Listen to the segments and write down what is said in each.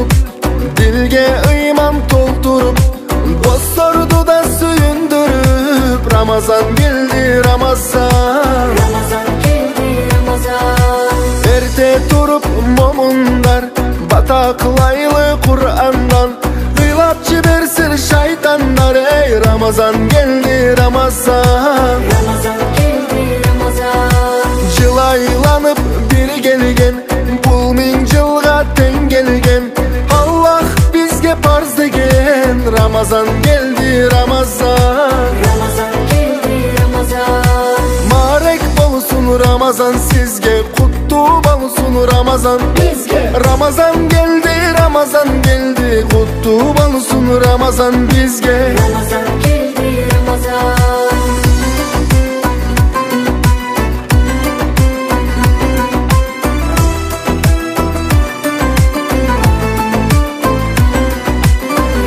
turup, dilge iman toldurup, dostlardu da suyundurub. Ramazan geldi Ramazan, Ramazan geldi Ramazan. Erte turup momunlar, bataklaylı Kur'an'dan, kıylap jibersin şeytanlar. Ey Ramazan geldi Ramazan, Ramazan geldi Ramazan. Çılaylanıp biri gelgen, bul min жылga teң gelgen. Allah bizge farz degen. Ramazan geldi Ramazan, Ramazan geldi Ramazan. Marek bolsun Ramazan sizge, kutlu bolsun Ramazan bizge. Ramazan geldi, Ramazan geldi, kutlu bolsun Ramazan bizge. Ramazan geldi Ramazan.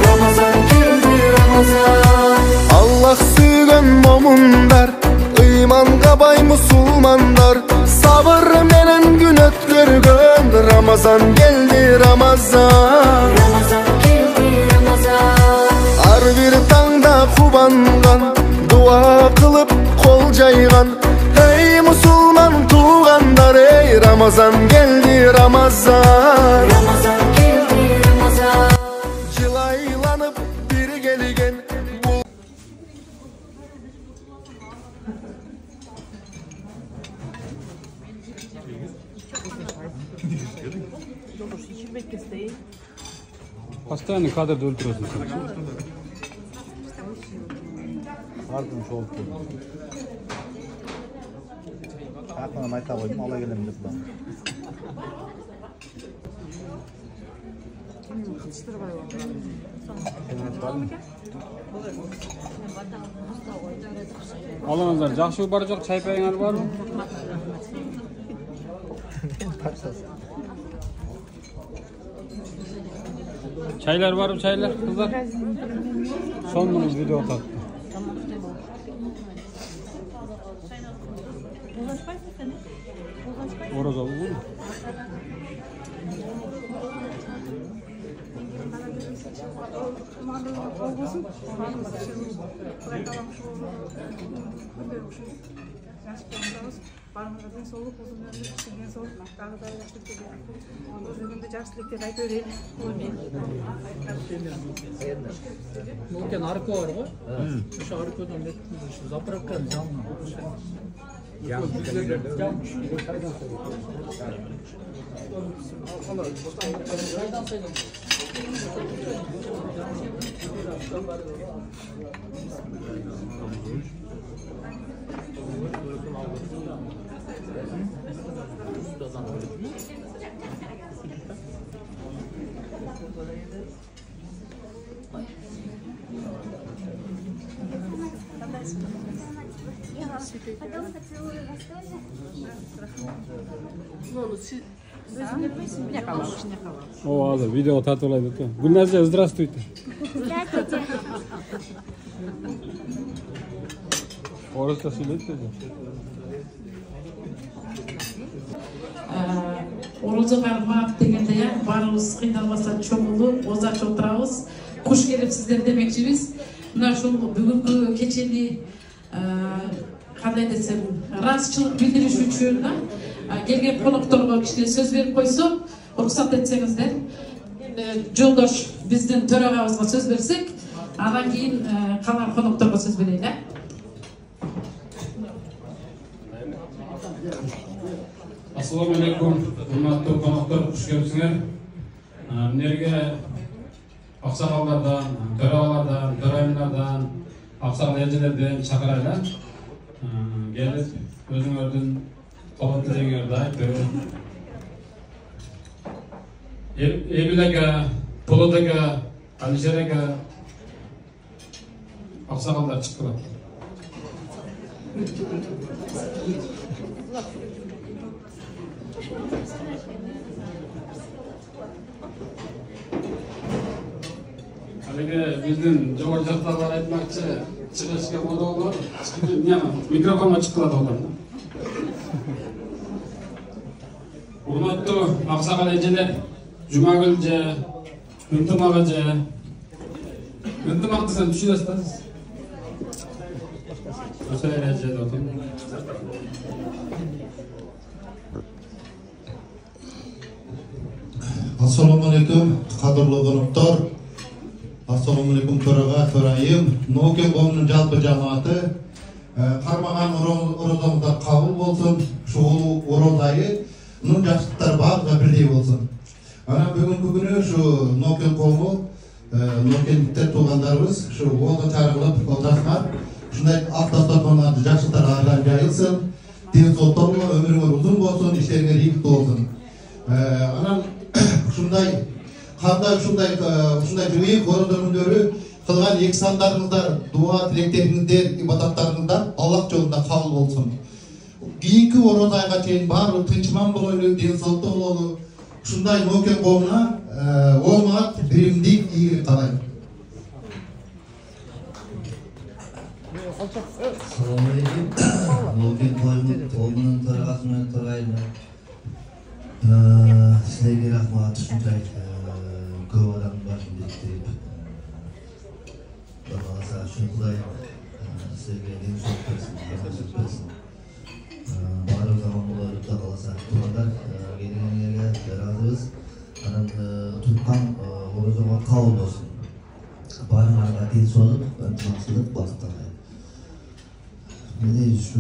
Ramazan geldi Ramazan. Allah suygan momundar, imanga bay musulmanlar, sabır menen gün ötkürgön. Ramazan geldi Ramazan, Ramazan geldi Ramazan. Ar bir tangda kubangan, dua kılıp kol jaygan. Ey musulman tuğanlar, ey Ramazan geldi Ramazan. Ramazan geldi Ramazan. Çılaylanıp biri gelgen, bu Постоянно кадрды өлтүрөсүң сен. Ardın şol. Aklıma mayta koydum, ala gelem деп lan. Алыңыздар, жакшы бар жок, чай пайыңар барбы? Çaylar var mı çaylar kızlar? Sonumuz video taktı. Orada olur mu? Barınıza den soğuk, uzun ömür, kişiden soğuk, daha da yaşlık gibi. Özümünde yaşlılıkta kayıt öğreyin. Mungkin arka var mı? Şu arkadan şu zapravkan canlı. Потом поцелую вас тоже. O hazır video tatlılaydı. Gülnazca здравствуйте. Здравствуйте. Orası söyledi dedi. Oruca barmak degende ya barыбыз кыйналбастан чоңулуп озачы отурабыз. Куш келипсиздер демекчибиz. Мына ушул бүгүнкү кечени кандай десем, ыраазычылык билдириш үчүн келген конокторго кичине сөз берип койсом, уруксат этсеңиздер. Жолдош биздин төрагабызга сөз берсек, андан кийин калган конокторго сөз берели. Assalamu alaikum, hurmatly konoktор, xush kelipsizlar. Nerge aksakallardan, töregalardan, töreğinlerden, aksakal elçilerden çakıraylar. Gelip özüңөрдүn колоту дегенге айтып Эбил ага, Полот ага, Алишер ага аксакалдар чыктылар. Haligi bizdin jogor jaqdagilar aytmoqchi, chiqishga bo'ldi. Mikrofonga chiqiladi ular. Hurmatli aqsaqal ejeler, Jumagul je ынтымак эже. Ынтымак десем түшүнөсүз да сиз. Ошо эже деп атам. Assalamu alaikum, qadrli qonaqlar. Assalamu alaikum to'raga, to'rayim. Noken qo'mning jalpi jamoati qarmagan orozamizda qabul bo'lsin. Shu orozayı nun yaxshiliklar barga birday bo'lsin. Ana bugungi kuni shu Noken qo'mi, Nokenlikda tug'anlarimiz shu o'g'il chaqirib o'tirasizlar. Shunday avtostoponlarni yaxshiliklar arlar jayilsin. Tinchliklar ömrüңөр uzun bo'lsin, ishlaringlar yiğit bo'lsin. Ana şunday qanday şunday büyük koridorundörü kılgan iki sanlarınızda dua tileklerinizde ibadatlarınızda Allah yolunda kabul olsun. Keyinki oroz ayga çeyin barı tınçman bolaylı, densaltı bolaylı. Şunday Noken qo'muna olmat birimdik iyilik qalayım. Assalamu alaikum. Noken qo'munun төрағасымен Торғайны. Sizlerge rahmat, şunday көп adam başını biriktirip Allah'a şunu Kudayım sizlerge en çok versin, yaklaşık versin. Barı zaman oları da kalasa tuğalar gelgenlerge razıyız. Tutkan orozoma kavul olsun. Barın arada din soğuk, öntümaksızlık balıktanayım. Ne deyiz şu?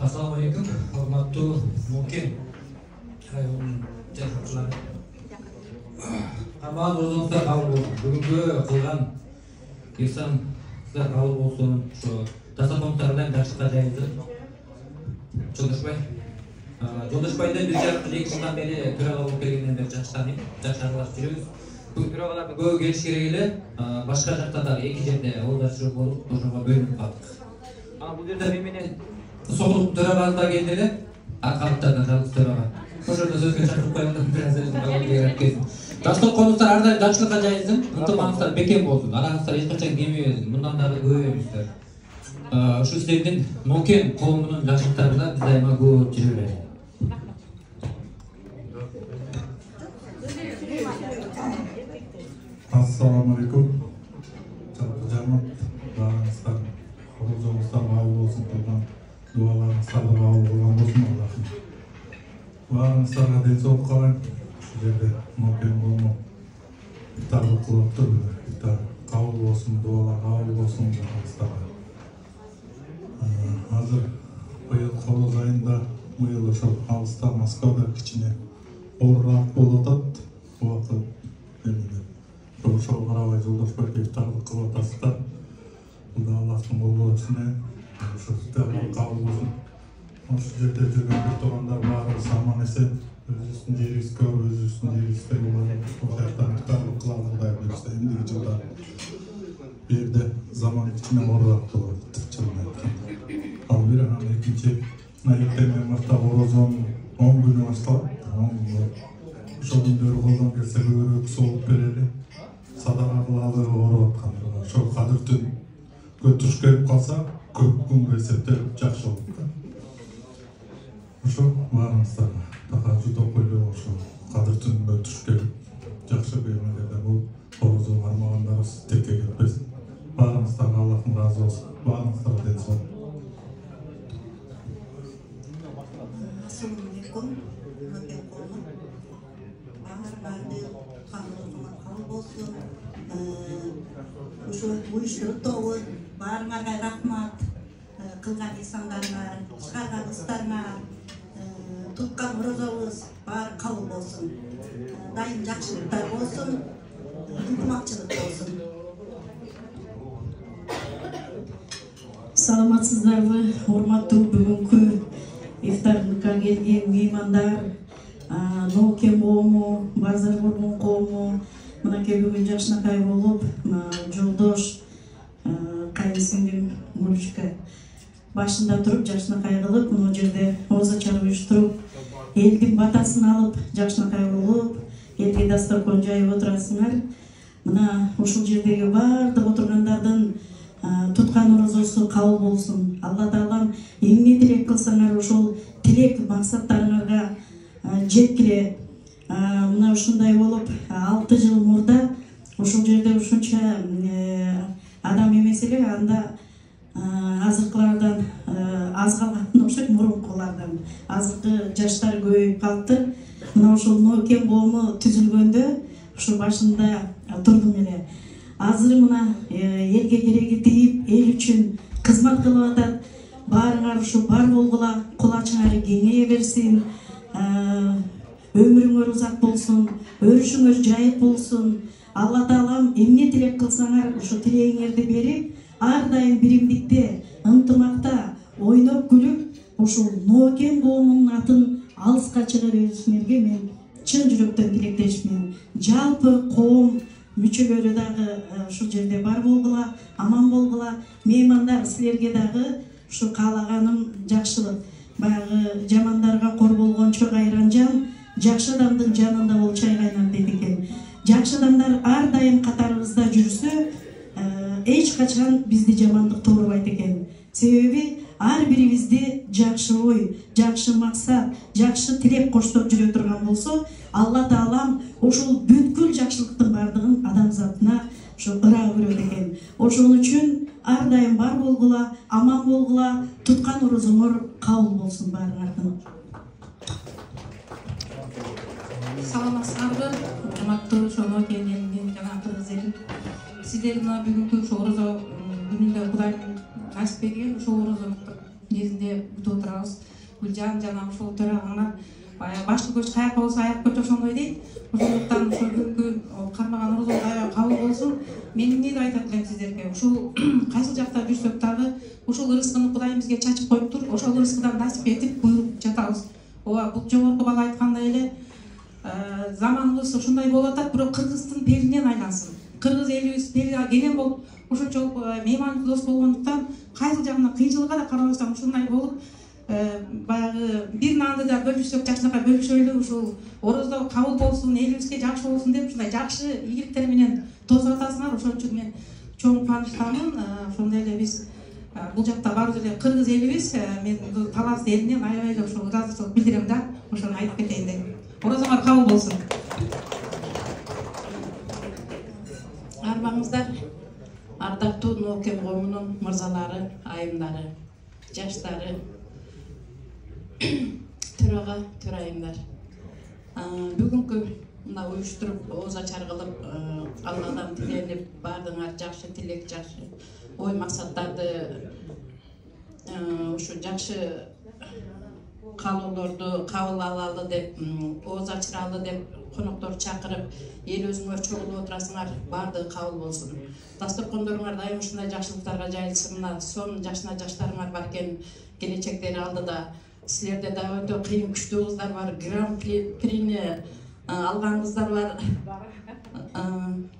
Assalamu alaikum, hormatly Noken rayonunun jamoatchilari. Hamma o'zingizda qabul bo'lsin. Bugungi qilgan ehson sizlar qabul bo'lsin. Shu tasavvurlar bilan darsga jaydi. Jo'dashbaydan biz jarqi 2 yildan beri to'raga bo'lib kelgandan beri yaxshi taniymiz, yaxshi aralashib yuribmiz. Bu to'ragalarga ko'p kelish kerak edi. Boshqa joyda da ikki yerda o'ldirishib bo'lib, o'shaga bo'linib qoldik. Ana bu yerda men so'g'liq to'rabanda keldi. Aqaltadan жалғыз to'raga. O'shada so'zga chaqirib qo'ygandan biraz kerak. Dastur qonunlar har doim yaxshilikqa jayizim. Iltimoslar bekam bo'lsin. Arangizlar hech qachon kelmaydi. Bundan da ko'paymiz. Shu sizlardan Noken qo'mining yaxshiliklari biz doimo ko'p yuraveradi. Assalamu alaikum. Jamoat barangizlar orozamizdan qabul bo'lsin. Dualarınızda da bağlı olan olsun Allah'ım. Barınızlarga densoqlik qalayım. Şu yerde Noken qo'mi iftarlık qılıp turdu. İftar qabul olsun, dualar qabul olsun barınızlarga. Hazır bu yıl Xoruz ayında bu yıl ошол алыста Москвада кичине оорураак болуп атат. Убакыт эмне. Ошого карабай Жолдошбайга iftarlık кылып атасыздар. Бул Аллахтын колдоосуна şu sistemler kabul olsun. Şu жерде жүрген bir toğanlar barı saman esen, öz üstünde risk var, öz üstünde risk var. O şarttan tutarlı kılavuzlar işte endigi жылda bir yerde zaman içine orada doğru tırçılmaya. Al bir anam ikinci ayetlerden başta orozon 10 günü başlar. Şu gündörü koldan gelse görüp soğuk bereli. Sadaka kılalı oru atkan. Şu kadir tün götürüş gelip kalsa көп күн есептеліп жақсы болыпты. Ошо барыңыздарга тахажжуд окуйлуу ошо кадыр түнүнө түш келип жакшы бермелерде бул орозо кармагандарыбыз текке кетпесин. Барыңыздарга Аллахым разы болсун. Барыңыздарга денсаулык. Assalamu alaikum. Noken qo'mi. Barlarni qandoq qabul bo'lsin. Ошо уюштуруп тогуз баарыңарга рахмат. Кылган ихсандарыңа, чыгарган ыстарыңа, туткан орозобуз баары кабыл болсун. Дайым жакшылыктар болсун, ынтымакчылык болсун. Саламатсыздарбы, урматтуу бүгүнкү ифтарлыкка келген меймандар, Noken qo'mu, Базар Бурмун qo'mu, мынакей бүгүн жакшынакай болуп, жолдош кайынсиңдим Гүлчүкө башында туруп жакшынакай кылып, мына жерде ооза чарып уюштуруп, элдин батасын алып, жакшынакай болуп, элге дасторкон жайып отурасыңар. Мына ушул жердеги баардык отургандардын туткан орозосу кабыл болсун. Алла Таалам эмне тилек кылсаңар ошол тилек максаттарыңарга жеткиле Мына ушундай болуп 6 жыл мурда ушул жерде ушунча адам эмес эле, анда азыркылардан аз калган окшойт, мурункулардан азыркы жаштар көбөйүп калыптыр. Мына ушул Нокен коому түзүлгөндө ушу башында турдум эле. Азыр мына элге кереги тийип, эл үчүн кызмат кылып атат. Баарыңар ушу бар болгула, кулачыңар кеңейе берсин, өмүрүңөр узак болсун, өрүшүңөр жайык болсун. Алла Таалам эмне тилек кылсаңар ушу тилегиңерди берип, ар дайым биримдикте, ынтымакта, ойноп күлүп, ушул Нокен коомунун атын алыска чыга беришиңерге мен чын жүрөктөн тилектешмин. Жалпы коом мүчөлөрү дагы ушул жерде бар болгула, аман болгула. Меймандар, силерге дагы ушу каалаганым жакшылык. Баягы жамандарга кор болгончо кайран жан, жакшы адамдын жанында бол чай кайнар дейт экен. Жакшы адамдар ар дайым катарыбызда жүрсө, эч качан бизди жамандык тоорубайт экен. Себеби ар бирибизди жакшы ой, жакшы максат, жакшы тилек коштоп жүрө турган болсо, Алла Таалам ушул бүткүл жакшылыктын бардыгын адамзатына ушу ыраа көрөт экен. Ошон үчүн ар дайым бар болгула, аман болгула, туткан орозуңор кабыл болсун баарыңардын. Саламатсыздарбы, урматтуу ошо Нокен элинин жана кыргыз ели. Сиздер мына бүгүнкү ошо орозо күнүндө Кудайдын насип берген ошол орозо негизинде күтүп отурабыз. Гүлжан жана ошол төрагаңар башкы көч каяка болсо аяк көч ошондой дейт. Ошондуктан ошол бүгүнкү кармаган орозо аябай кабыл болсун. Мен эмнеди айтат элем сиздерге? Ушул кайсы жакта жүрсөк дагы ушул ырыскыны Кудайым бизге чачып коюптур. Ошол ырыскыдан насип этип буйруп жатабыз. Ооба, бул жогорку бала айткандай эле заманыбыз ушундай болуп атат, бирок кыргыздын перинен айлансын. Кыргыз элибиз пери кенен болуп, ошончолук мейман дос болгондуктан кайсы жагына кыйынчылыкка да карабастан ушундай болуп, баягы бир нанды да бөлүшсөк жакшынакай бөлүшөлү, ушул орозо кабыл болсун, элибизге жакшы болсун деп ушундай жакшы ийгиликтер менен тосуп атасыңар. Ошон үчүн мен чоң кубанычтамын. Ошондой эле биз бул жакта баарыбыз эле кыргыз элибиз, мен Талас элинен аябай эле ошо ыраазычылык билдирем да, ошону айтып кетейин деп. Орозоңор кабыл болсун. Арбаңыздар, ардактуу Нокен коомунун мырзалары, айымдары, жаштары, төрага, төрайымдар. Бүгүнкү мына уюштуруп, ооз ачар кылып, Алладан тиленип, баардыгыңар жакшы тилек, жакшы ой максаттарды, ушу жакшы каалоолорду кабыл алалы деп, ооз ачыралы деп коноктор чакырып, эл өзүңөр чогулуп отурасыңар, баардыгы кабыл болсун. Дасторкондоруңар дайым ушундай жакшылыктарга жайылсын. Мына сон жашына жаштарыңар бар экен, келечектери алдыда. Силерде да өтө кыйын күчтүү кыздар бар, гран-прини алган кыздар бар.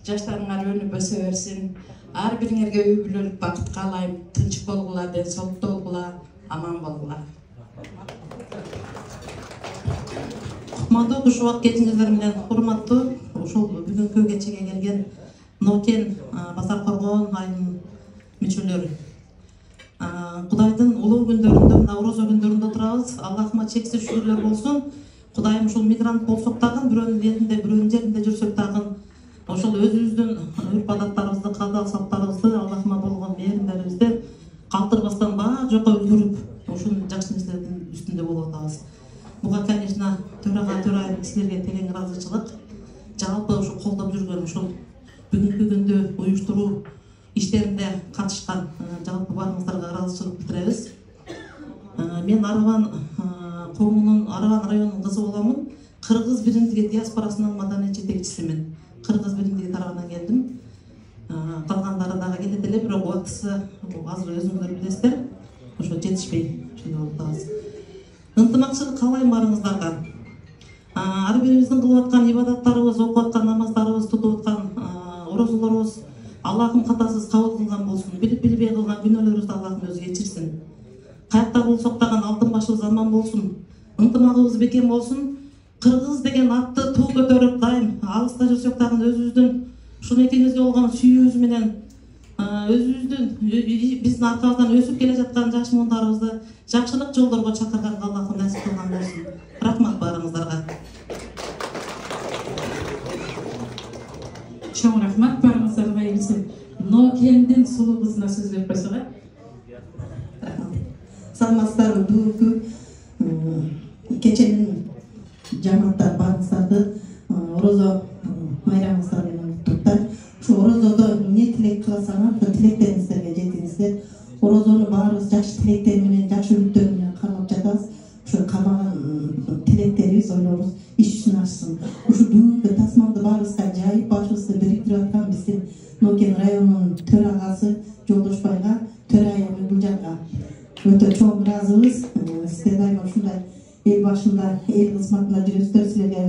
Жаштарыңар өнүп өсө берсин. Ар бириңерге үй бүлөлүк бакыт каалайм. Тынчык болгула, ден соолукта болгула, аман болгула. Кутмандуу ушу убакыт кетиңиздер менен урматтуу ушул бүгүнкү кечеге келген Нокен базар коргоон айынын мүчөлөрү. Кудайдын улуу күндөрүндө, мына орозо күндөрүндө турабыз. Аллахыма чексиз шүгүрлөр болсун. Кудайым ушул мигрант болсок дагы, бирөөнүн элинде, бирөөнүн жеринде жүрсөк дагы, ошол өзүбүздүн үрп адаттарыбызды, калдал салттарыбызды, Аллахыма болгон мээримдерибизди калтырбастан баа жокко үлгүрүп, ушул жакшы нерселердин үстүндө болуп атабыз. Буга, конечно, төрага, төрайым силерге терең ыраазычылык. Жалпы ушу колдоп жүргөн ушул бүгүнкү күндү уюштуруу иштеринде катышкан жалпы баарыңыздарга ыраазычылык билдиребиз. Мен Арван коомунун, Арван районунун кызы боломун. Кыргыз биримдиги диаспорасынын маданий жетекчисимин. Кыргыз биримдиги тарабынан келдим. Калгандары дагы келет эле, бирок убактысы азыр өзүңүздөр билесиздер. Ошо жетишпей ошондой болуп атабыз. Ынтымакчылык каалайм баарыңыздарга. Ар бирибиздин кылып аткан ибадаттарыбыз, окуп аткан намаздарыбыз, тутуп аткан орозолорубуз Аллахым катасыз кабыл кылган болсун. Билип-билбей кылган күнөөлөрүбүздү Аллахым өзү кечирсин. Каякта болсок дагы алтын башыбыз аман болсун. Ынтымагыбыз бекем болсун. Кыргыз деген атты туу көтөрүп, дайым алыста жүрсөк дагы өзүбүздүн ушул экеибизге болгон сүйүүбүз менен өзүбүздүн биздин аркабыздан өсүп келе жаткан жаш муундарыбызды жакшылык жолдорго чакырганга Аллахым насип кылган болсун. Рахмат баарыңыздарга. Чоң рахмат, барыңыздарга келсин. Нокелдин сулуу кызына сөз берип койсок. Саламатсыздарбы, бүгүнкү кеченин жамааттар барыңыздарды орозо майрамыңыздар менен куттуктайм. Ушу орозодо эмне тилек кылсаңар, ошо тилектериңиздерге жетиңиздер. Орозону баарыбыз жакшы тилектер менен, жакшы үмүттөр менен кармап жатабыз. Ушу кармаган тилектерибиз, ойлорубуз иш үчүн ашсын. Ушу бүгүнкү тасмамды баарыбызга жайып, башыбызды бириктирип аткан биздин Нокен районунун төрагасы Жолдошбайга, төрайым Гүлжанга өтө чоң ыраазыбыз. Сиздер дайыма ушундай эл башында, эл кызматында жүрөсүздөр. Силерге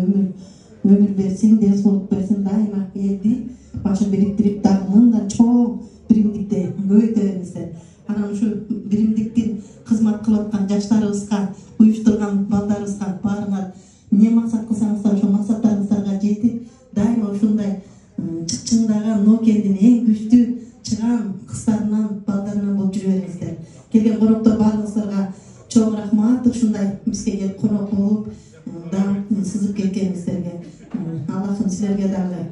өмүр берсин, ден соолук берсин. Дайыма элди башы бириктирип, дагы мындан чоң биримдикте көбөйтө бериңиздер. Анан ушу биримдиктин кызмат кылып аткан жаштарыбызга, уюштурган балдарыбызга баарыңар эмне максат кылсаңыздар ошо максаттарыңыздарга жетип, дайыма ушундай чыңдаган Нокендин эң күчтүү чыган кыздарынан, балдарынан болуп жүрө бериңиздер. Келген коноктор баарыңыздарга чоң рахмат. Ушундай бизге келип конок болуп, дам сызып кеткениңиздерге Аллахым силерге дагы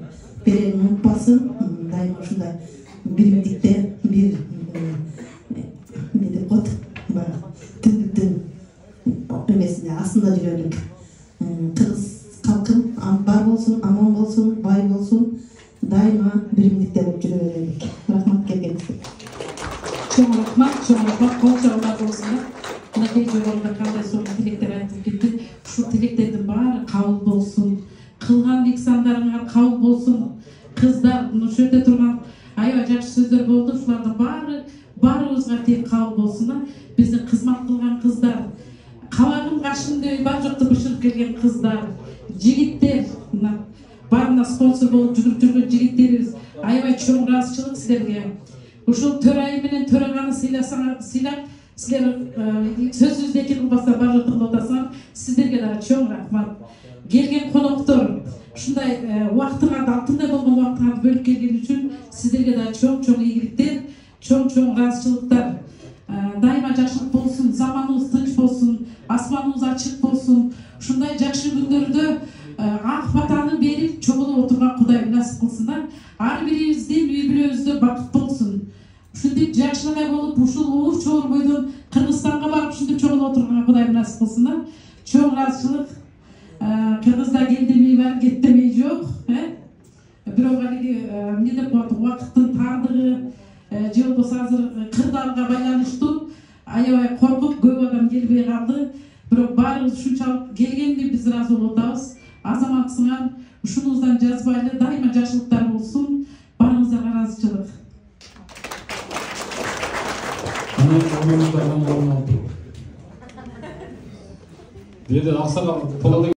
берерин унутпасын. Дайыма ушундай биримдикте бир деп коет, түндүктүн эмесинде астында жүрөлүк. Кыргыз калкын бар болсун, аман болсун, бай болсун. Дайыма биримдикте болуп жүрө берелик. Рахмат келгениңизге. Чоң рахмат, кол чабуулар болсун. Мынакей жогоруда кандай сонун тилектер айтылып кетти. Ушул тилектердин баары кабыл болсун. Кылган ихсандарыңар кабыл болсун. Кыздар, ушул жерде турган аябай жакшы сөздөр болду. Ушулардын баарыбызга тең кабыл болсун. Биздин кызмат кылган кыздар, кабагым кашымдебей бар жокту бышырып келген кыздар, жигиттер, баарына спонсор болуп жүгүрүп жүргөн жигиттерибиз, аябай чоң ыраазычылык силерге. Ушул төрайым менен төраганы сыйлап, силер сөзүбүздү эки кылбастан бар жокту кылып атасыңар. Сиздерге дагы чоң рахмат. Келген коноктор, ушундай убактыңарды, алтындай болгон убактыңарды бөлүп келген үчүн сиздерге дагы чоң ийгиликтер, чоң ыраазычылыктар. Дайыма жакшылык болсун, заманыбыз тынч болсун, асманыбыз ачык болсун. Ушундай жакшы күндөрдө ак батаны берип чогулуп отурган Кудайым насип кылсын. Ар бирибиздин үй бүлөбүздө бакыт болсун. Ушинтип жакшылыгай болуп, ушул уур чоор бойдон Кыргызстанга барып ушинтип чогулуп отурганга Кудайым насип кылсын. Чоң ыраазычылык. Кыргызда келдемей бар, кеттемей жок. Бирок алиги эмне деп коет, убакыттын таандыгы же болбосо азыр кырдаалга байланыштуу аябай коркуп көп адам келбей калды. Бирок баарыбыз ушунчалык келгенге биз ыраазы болуп атабыз. Азаматсыңар, ушунубуздан жазбайлы, дайыма жакшылыктар болсун. Барыңыздарга ыраазычылык. Бир аксагал